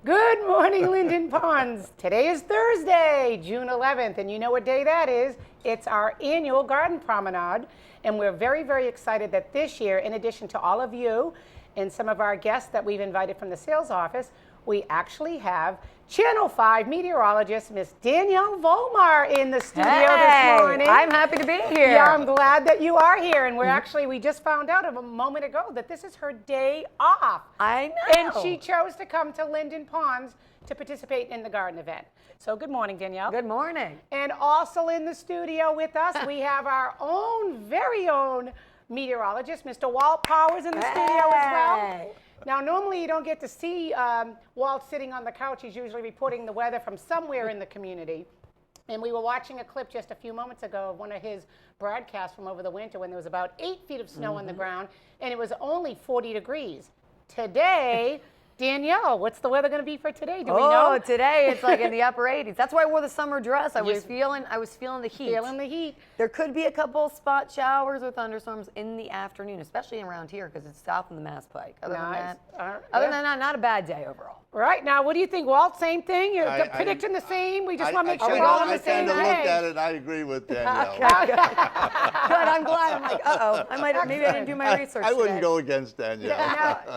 Good morning, Linden Ponds. Today is Thursday, June 11th, and you know what day that is? It's our annual garden promenade, and we're very, very excited that this year, in addition to all of you and some of our guests that we've invited from the sales office, we actually have Channel 5 meteorologist, Miss Danielle Vollmar in the studio this morning. I'm happy to be here. Yeah, I'm glad that you are here. And we just found out a moment ago that this is her day off. I know. And she chose to come to Linden Ponds to participate in the garden event. So good morning, Danielle. Good morning. And also in the studio with us, we have our very own meteorologist, Mr. Walt Powers in the studio as well. Now, normally you don't get to see Walt sitting on the couch. He's usually reporting the weather from somewhere in the community. And we were watching a clip just a few moments ago of one of his broadcasts from over the winter when there was about 8 feet of snow on the ground, and it was only 40 degrees. Today, Danielle, what's the weather going to be for today? Do we know? Oh, today it's like in the upper 80s. That's why I wore the summer dress. I was feeling the heat. Feeling the heat. There could be a couple spot showers or thunderstorms in the afternoon, especially around here because it's south of the Mass Pike. Other than that, not a bad day overall. Right. Now, what do you think, Walt? Same thing? You're predicting the same? We just want to make sure we're all on the same page. I kind of looked at it. I agree with Danielle. Good. I'm glad. I'm like, uh-oh. Maybe I didn't do my research I wouldn't today. go against Danielle.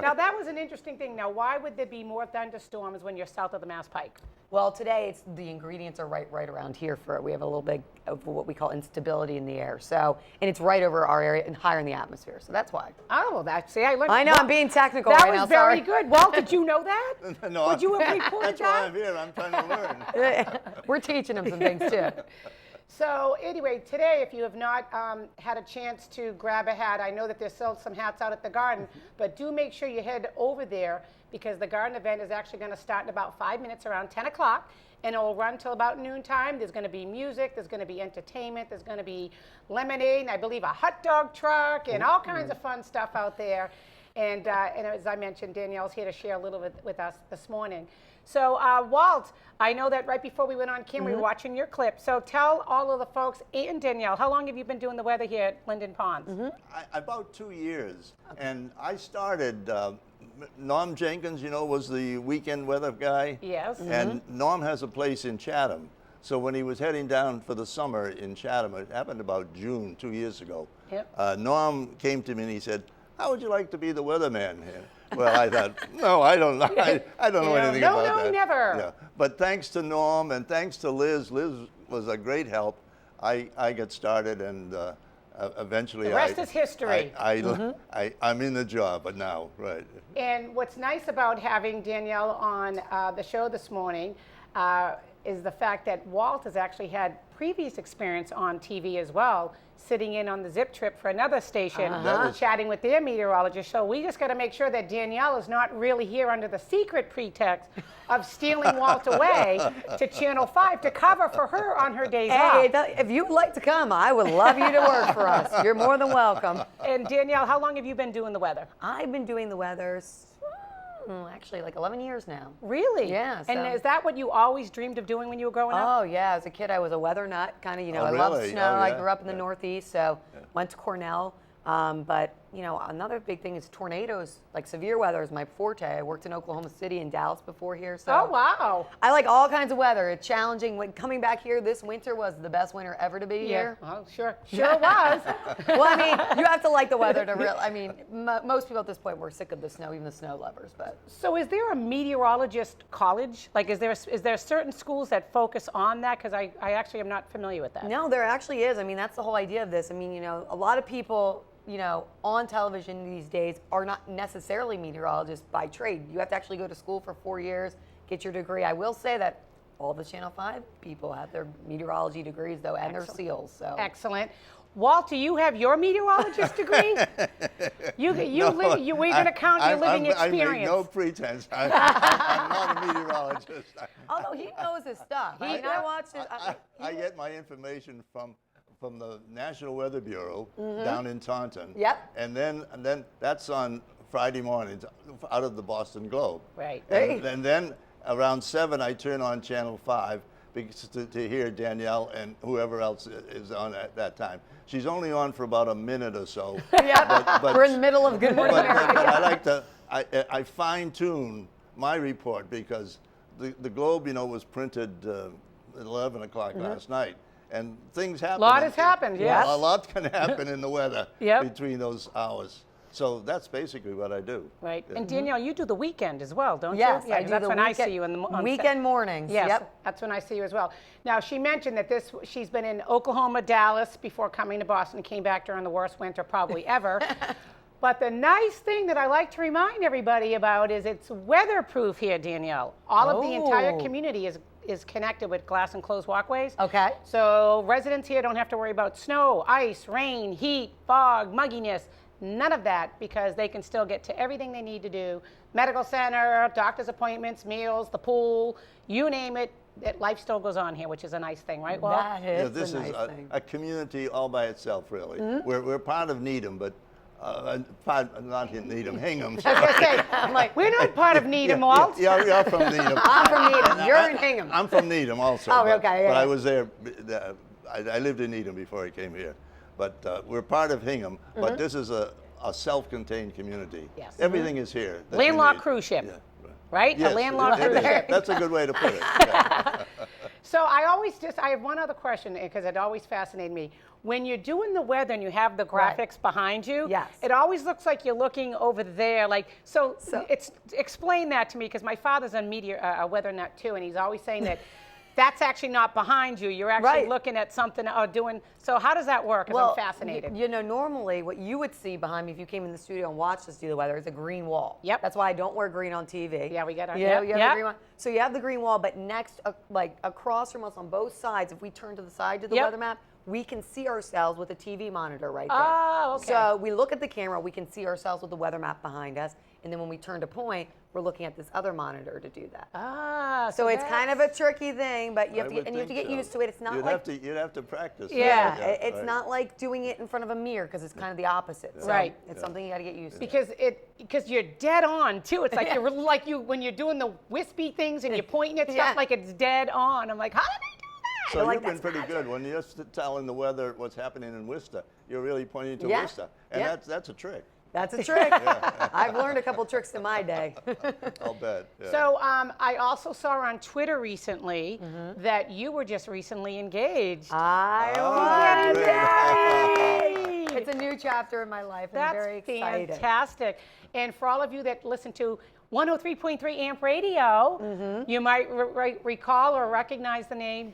Now, that was an interesting thing. Now, why would there be more thunderstorms when you're south of the Mass Pike? Well, today the ingredients are right around here for it. We have a little bit of what we call instability in the air. So, and it's right over our area and higher in the atmosphere. So that's why. Oh, well, I learned. I know, I'm being technical that right now. was very good. Walt, did you know that? No, Would you have reported that's why I'm here. I'm trying to learn. We're teaching them some things too. So anyway, today, if you have not had a chance to grab a hat, I know that there's still some hats out at the garden, but do make sure you head over there because the garden event is actually going to start in about 5 minutes, around 10 o'clock, and it will run till about noontime. There's going to be music, there's going to be entertainment, there's going to be lemonade, and I believe a hot dog truck, and all kinds of fun stuff out there. And as I mentioned, Danielle's here to share a little bit with us this morning. So, Walt, I know that right before we went on camera, we were watching your clip. So tell all of the folks, and Danielle, how long have you been doing the weather here at Linden Ponds? About 2 years. And I started, Norm Jenkins, was the weekend weather guy. Yes. And Norm has a place in Chatham. So when he was heading down for the summer in Chatham, it happened about June 2 years ago. Yep. Norm came to me and he said, "How would you like to be the weatherman here?" Well, I thought, no, I don't know. I don't know anything about that. No, never. Yeah. But thanks to Norm and thanks to Liz, Liz was a great help. I got started and eventually the rest is history. I'm in the job, but now, right. And what's nice about having Danielle on the show this morning is the fact that Walt has actually had previous experience on TV as well, sitting in on the zip trip for another station, chatting with their meteorologist. So we just got to make sure that Danielle is not really here under the secret pretext of stealing Walt away to Channel 5 to cover for her on her days off. If you'd like to come, I would love you to work for us. You're more than welcome. And Danielle, how long have you been doing the weather? I've been doing the weather actually like 11 years now. Really? Yeah. So. And is that what you always dreamed of doing when you were growing up? Oh, yeah. As a kid, I was a weather nut, kind of, I really? loved snow. Oh, yeah. I grew up in the Northeast, so went to Cornell. But, another big thing is tornadoes, like severe weather is my forte. I worked in Oklahoma City and Dallas before here. So oh, wow. I like all kinds of weather. It's challenging. When coming back here this winter was the best winter ever to be here. Oh, sure was. Well, I mean, you have to like the weather to most people at this point were sick of the snow, even the snow lovers. But so is there a meteorologist college? Like, is there certain schools that focus on that? Because I actually am not familiar with that. No, there actually is. I mean, that's the whole idea of this. I mean, a lot of people on television these days are not necessarily meteorologists by trade. You have to actually go to school for 4 years, get your degree. I will say that all the Channel 5 people have their meteorology degrees, though, and their seals. So excellent. Walt, do you have your meteorologist degree? We're going to count your living experience. I make no pretense. I'm not a meteorologist. Although he knows his stuff. I watched it. I get my information from the National Weather Bureau down in Taunton. Yep. And then that's on Friday mornings out of the Boston Globe. Right. And then around 7 I turn on Channel 5 because to hear Danielle and whoever else is on at that time. She's only on for about a minute or so. Yeah, but we're in the middle of Good Morning America. But I fine-tune my report because the Globe, was printed at 11 o'clock last night. And things happen. A lot has happened, yes. A lot can happen in the weather Yep. between those hours. So that's basically what I do. Right. And Danielle, you do the weekend as well, don't Yes, you? I do that's the when I weekend- see you in the weekend mornings. Yes, Yep. that's when I see you as well. Now, she mentioned that she's been in Oklahoma, Dallas before coming to Boston, came back during the worst winter probably ever. But the nice thing that I like to remind everybody about is it's weatherproof here, Danielle. All of the entire Oh. community is connected with glass enclosed walkways. Okay. So residents here don't have to worry about snow, ice, rain, heat, fog, mugginess, none of that, because they can still get to everything they need to do. Medical center, doctor's appointments, meals, the pool, you name it, life still goes on here, which is a nice thing, right, Walt? That is This a is nice thing. a community all by itself, really. We're part of Needham, but not Needham, Hingham. I was gonna say, I'm like, we're not part of Needham, Walt. Yeah, you're from Needham. I'm from Needham. You're in Hingham. I'm from Needham also. Oh, but, okay, yeah, But I yeah. was there. I lived in Needham before I came here. But we're part of Hingham. But this is a self-contained community. Yes. Everything is here. that you Landlocked need. cruise ship. Yeah, right. Right? Yes, A landlocked it cruise is. ship. That's a good way to put it. Yeah. So I have one other question because it always fascinated me. When you're doing the weather and you have the Right. graphics behind you, Yes. it always looks like you're looking over there. Explain that to me because my father's a weather nut too, and he's always saying that that's actually not behind you. You're actually Right. looking at something or doing. So how does that work? Because I'm fascinated. Normally what you would see behind me if you came in the studio and watched us do the weather is a green wall. Yep. That's why I don't wear green on TV. Yeah, we get our- You know, yep, you have yep. the green one. So you have the green wall, but next, across from us on both sides, if we turn to the side to the Yep. weather map, we can see ourselves with a TV monitor right there. Oh, okay. So we look at the camera, we can see ourselves with the weather map behind us, and then when we turn to point, we're looking at this other monitor to do that. So it's kind of a tricky thing, but you have I to would get, and you have to think get so. used to it. It's not You'd like have to practice. Yeah, it's right. not like doing it in front of a mirror because it's kind of the opposite. So Right. It's something you got to get used to. Because you're dead on too. It's like you're like when you're doing the wispy things and you're pointing at stuff Yeah. like it's dead on. I'm like, how did they do that? So You're you've like, been pretty good. When you're telling the weather what's happening in Worcester, you're really pointing to Yeah. Worcester. And Yeah. that's a trick. That's a trick. I've learned a couple tricks in my day. I'll bet. Yeah. So I also saw on Twitter recently that you were just recently engaged. I Oh, was. great. Yay! It's a new chapter in my life. I'm That's very excited. fantastic. And for all of you that listen to 103.3 AMP radio, you might recall or recognize the name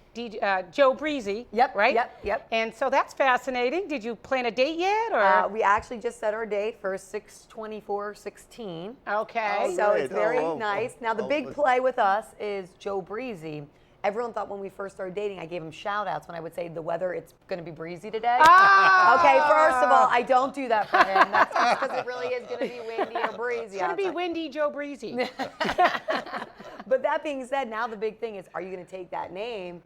Joe Breezy. Yep, Right? yep. And so that's fascinating. Did you plan a date yet? Or We actually just set our date for 6/24/16. okay. Oh, So great. it's very Oh, oh, nice. Now the oh, big but- play with us is Joe Breezy. Everyone thought when we first started dating, I gave him shout outs when I would say the weather, it's going to be breezy today. Ah! Okay, first of all, I don't do that for him. That's just because it really is going to be windy or breezy. It's going to be outside. windy Joe Breezy. But that being said, now the big thing is, are you going to take that name,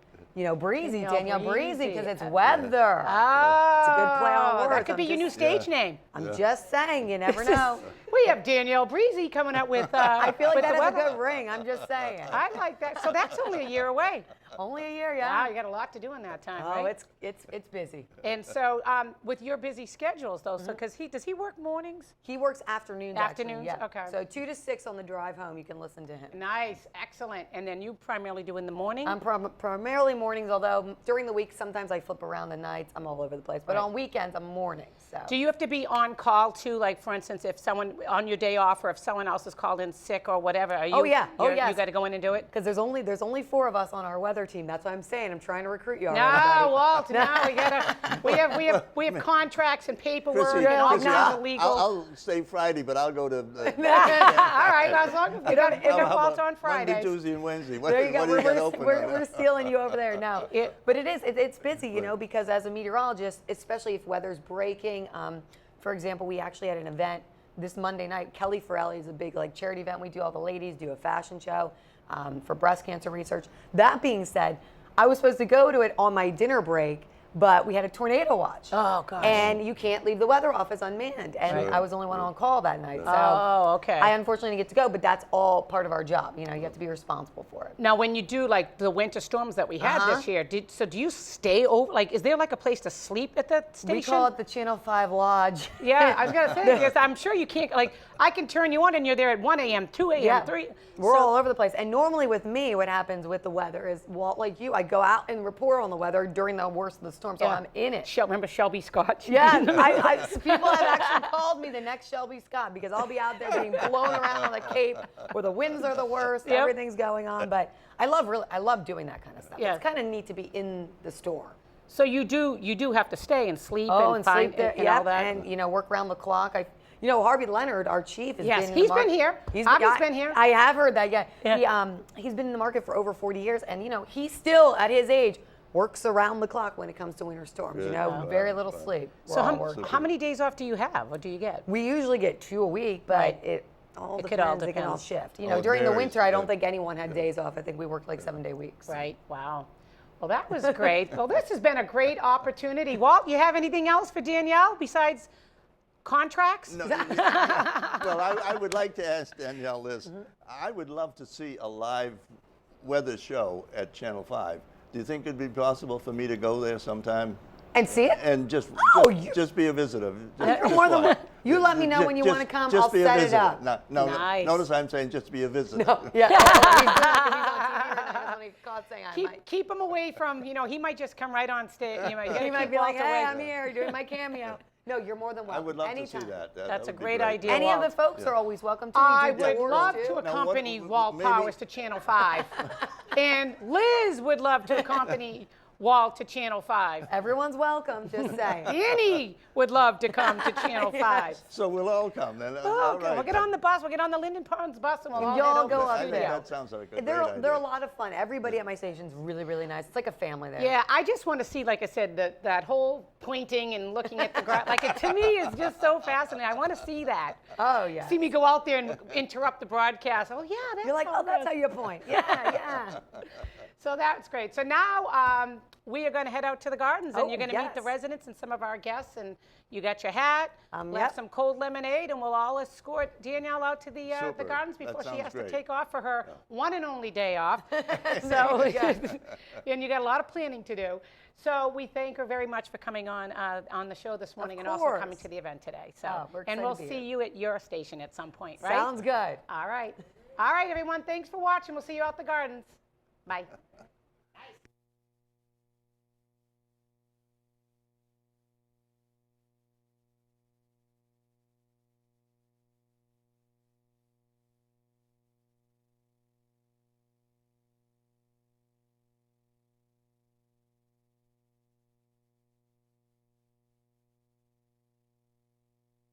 Breezy, Danielle Breezy, because it's weather. Oh, It's a good play on words. That could be I'm your new just- stage name. I'm just saying, you never know. We have Danielle Breezy coming up with. I feel like with that the is a weather. good ring. I'm just saying. I like that. So that's only a year away. Only a year, Wow, yeah. you got a lot to do in that time, Oh, right? it's busy. And so, with your busy schedules, though, so because does he work mornings? He works afternoons. Afternoons? Actually, yeah. Okay. So 2 to 6 on the drive home, you can listen to him. Nice, excellent. And then you primarily do in the morning. I'm primarily mornings, although during the week sometimes I flip around the nights. I'm all over the place. But Right. on weekends, I'm mornings. So. Do you have to be on call too? Like, for instance, if someone on your day off, or if someone else is called in sick or whatever, are you? Oh, yeah. Oh, yes. You got to go in and do it. Because there's only 4 of us on our weather team. That's what I'm saying. I'm trying to recruit you. No, already, Walt. No, we have contracts and paperwork Chrissy, and all Chrissy, kinds of legal. I'll stay Friday, but I'll go to. All right, as long as you don't end How up about Walt on Fridays. Monday, Tuesday, and Wednesday. What, There you go. what do you got open? We're stealing you over there. No, but it's busy, because as a meteorologist, especially if weather's breaking. For example, we actually had an event this Monday night. Kelly Farrelly is a big charity event. We do all the ladies do a fashion show for breast cancer research. That being said, I was supposed to go to it on my dinner break, but we had a tornado watch. Oh, gosh. And you can't leave the weather office unmanned. And Right. I was the only one on call that night. So Oh, okay. I unfortunately didn't get to go, but that's all part of our job. You know, you have to be responsible for it. Now, when you do like the winter storms that we had this year, so do you stay over? Like, is there like a place to sleep at the station? We call it the Channel 5 Lodge. Yeah, I was gonna say because I'm sure you can't. Like, I can turn you on and you're there at 1 a.m., 2 a.m., Yeah. 3. We're all over the place. And normally with me, what happens with the weather is, Walt, like you, I go out and report on the weather during the worst of the storm, so I'm in it. Remember Shelby Scott? Yeah, people have actually called me the next Shelby Scott because I'll be out there being blown around on the Cape where the winds are the worst, Yep. everything's going on. But I love doing that kind of stuff. Yeah. It's kind of neat to be in the storm. So you do have to stay and sleep And find sleep there, and all that. and work around the clock. Harvey Leonard, our chief, has Yes, been in he's the been market. here. Harvey's been here. I have heard that. Yeah, Yeah. He's been in the market for over 40 years, and he still at his age works around the clock when it comes to winter storms. Good. Very little sleep. So We're all working. how many days off do you have, or do you get? We usually get 2 a week, but Right. it all It depends. could all It can all depend. shift. Oh, it During the varies, winter, I don't yeah. think anyone had days off. I think we worked like 7-day weeks. Right. Wow. Well, that was great. Well, this has been a great opportunity. Walt, you have anything else for Danielle besides contracts? No, well, I would like to ask Danielle this. I would love to see a live weather show at Channel 5. Do you think it'd be possible for me to go there sometime And see it? and just be a visitor? You're more than welcome. You let me know when you want to come. I'll be a set it visitor. up. No, Nice. notice I'm saying just be a visitor. Yeah. He's doing it 'cause he's on TV right now. That's when he caught saying I might. Keep him away from, he might just come right on stage. You gotta He might keep be like, Walt hey, away. I'm here doing my cameo. No, you're more than I welcome. would love Anytime. to see that. That's a would be great great. idea. Any of Walt. the folks are always welcome to. I We do would tours, love too. to Now, what- accompany Walt maybe- Powers to Channel 5. And Liz would love to accompany Walt to Channel 5. Everyone's welcome, just saying. Annie would love to come to Channel 5. So we'll all come then. Oh, All okay. right. We'll get on the bus. We'll get on the Linden Ponds bus and we'll all Y'all head over go to up I the think studio. that sounds like a great They're idea. a lot of fun. Everybody at my station's really, really nice. It's like a family there. Yeah, I just want to see, like I said, that whole pointing and looking at the ground. Like, it to me is just so fascinating. I want to see that. Oh, yeah. See me go out there and interrupt the broadcast. Oh, yeah, that's You're like, all oh, that's good. how you point. Yeah. So that's great. So now we are going to head out to the gardens, and Oh, you're going to meet the yes. residents and some of our guests. And you got your hat, we'll have Yep. some cold lemonade, and we'll all escort Danielle out to the Super. gardens That before she sounds has great. to take off for her one and only day off. So, and you got a lot of planning to do. So we thank her very much for coming on the show this morning and also coming course. to the event today. So, Oh, we're and excited we'll to be see here. you at your station at some point, right? Sounds good. All right. All right, everyone. Thanks for watching. We'll see you out the gardens. Bye.